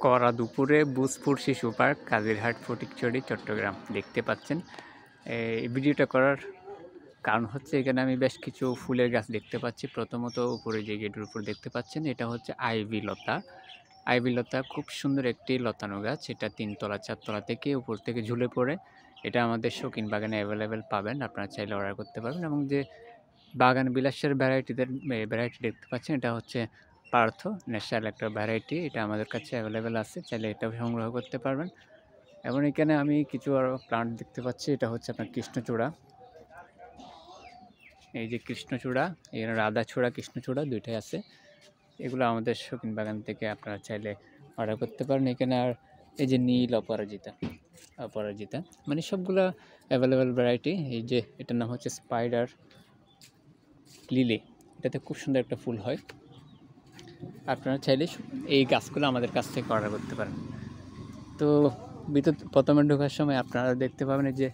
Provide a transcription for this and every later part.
কড়া দুপুরে বুজপুর শিশু পার্ক, কাজিরহাট, ফটিকছড়ি, চট্টগ্রাম দেখতে পাচ্ছেন। এই ভিডিওটা করার কারণ হচ্ছে এখানে আমি বেশ কিছু ফুলের গাছ দেখতে পাচ্ছি। প্রথমত উপরে যে গেটের উপর দেখতে পাচ্ছেন এটা হচ্ছে আইভি লতা। আইভি লতা খুব সুন্দর একটি লতানো গাছ। এটা 3 তলা 4 তলা থেকে উপর থেকে ঝুলে পড়ে। এটা আমাদের শৌখিন বাগানে অ্যাভেলেবেল পাবেন, আপনারা চাইলে অর্ডার করতে পারবেন। এবং যে বাগান বিলাসের ভ্যারাইটি দেখতে পাচ্ছেন এটা হচ্ছে পার্থ ন্যাশনাল একটা ভ্যারাইটি। এটা আমাদের কাছে অ্যাভেলেবেল আছে, চাইলে এটাও সংগ্রহ করতে পারবেন। এবং এখানে আমি কিছু আরও প্লান্ট দেখতে পাচ্ছি, এটা হচ্ছে আপনার কৃষ্ণচূড়া। এই যে কৃষ্ণচূড়া, এখানে রাধাচূড়া, কৃষ্ণচূড়া দুইটাই আছে। এগুলো আমাদের শৌখিন বাগান থেকে আপনারা চাইলে অর্ডার করতে পারেন। এখানে আর এই যে নীল অপরাজিতা মানে সবগুলা অ্যাভেলেবেল ভ্যারাইটি। এই যে এটার নাম হচ্ছে স্পাইডার লিলি, এটাতে খুব সুন্দর একটা ফুল হয়। আপনারা চাইলে এই গাছগুলো আমাদের কাছ থেকে অর্ডার করতে পারেন। তো ভিতর প্রথমে ঢোকার সময় আপনারা দেখতে পাবেন যে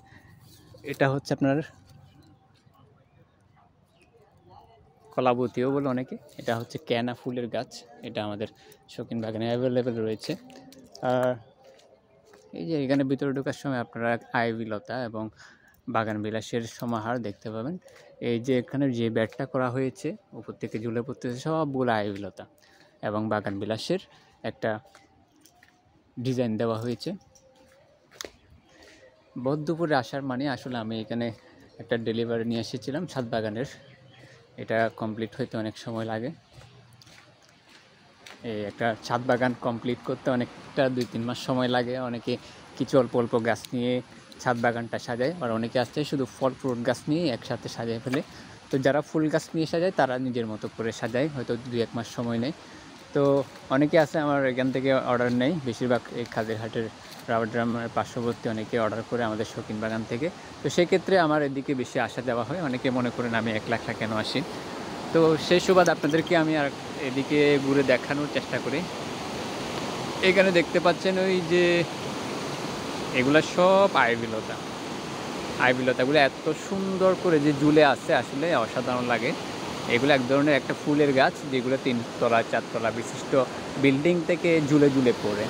এটা হচ্ছে আপনার কলাবতীও বলে অনেকে। এটা হচ্ছে ক্যানা ফুলের গাছ, এটা আমাদের শৌখিন বাগানে অ্যাভেলেবেল রয়েছে। আর এই যে এখানে ভিতরে ঢোকার সময় আপনারা আইভি লতা এবং বাগান বিলাসের সমাহার দেখতে পাবেন। এই যে এখানে যে বেডটা করা হয়েছে উপর থেকে ঝুলে পড়তেছে সবগুলো আইভি লতা এবং বাগান বিলাসের একটা ডিজাইন দেওয়া হয়েছে। ভর দুপুরে আসার মানে আসলে আমি এখানে একটা ডেলিভারি নিয়ে এসেছিলাম ছাদ বাগানের। এটা কমপ্লিট হইতে অনেক সময় লাগে। এই একটা ছাদ বাগান কমপ্লিট করতে অনেকটা 2-3 মাস সময় লাগে। অনেকে কিছু অল্প অল্প গাছ নিয়ে ছাদ বাগানটা সাজায়, আর অনেকে আসছে শুধু ফল ফ্রুট গাছ নিয়ে একসাথে সাজায় ফেলে। তো যারা ফুল গাছ নিয়ে সাজায় তারা নিজের মতো করে সাজায়, হয়তো 2-1 মাস সময় নেয়। তো অনেকে আছে আমার এখান থেকে অর্ডার নেই, বেশিরভাগ এই কাজিরহাটের রাবার ড্রামের পার্শ্ববর্তী অনেকে অর্ডার করে আমাদের শৌখিন বাগান থেকে। তো সেক্ষেত্রে আমার এদিকে বেশি আসা দেওয়া হয়। অনেকে মনে করেন আমি একলা কেন আসি। তো সেই সুবাদ আপনাদেরকে আমি আর এদিকে ঘুরে দেখানোর চেষ্টা করি। এখানে দেখতে পাচ্ছেন ওই যে এগুলো সব আইভি লতাগুলো এত সুন্দর করে যে ঝুলে আছে, আসলে অসাধারণ লাগে। এগুলো এক ধরনের একটা ফুলের গাছ যেগুলো 3 তলা 4 তলা বিশিষ্ট বিল্ডিং থেকে ঝুলে ঝুলে পড়ে,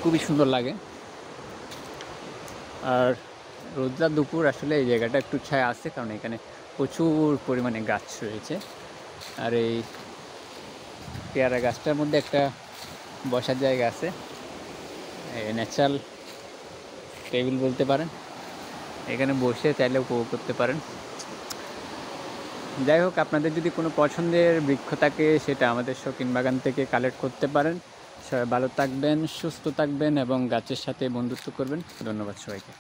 খুবই সুন্দর লাগে। আর রোজা দুপুর আসলে এই জায়গাটা একটু ছায়া আছে, কারণ এখানে প্রচুর পরিমাণে গাছ রয়েছে। আর এই পেয়ারা গাছটার মধ্যে একটা বসার জায়গা আছে, ন্যাচারাল টেবিল বলতে পারেন। এখানে বসে চাইলে উপভোগ করতে পারেন। যাই হোক, আপনাদের যদি কোনো পছন্দের বৃক্ষ থাকে সেটা আমাদের শৌখিন বাগান থেকে কালেক্ট করতে পারেন। সবাই ভালো থাকবেন, সুস্থ থাকবেন এবং গাছের সাথে বন্ধুত্ব করবেন। ধন্যবাদ সবাইকে।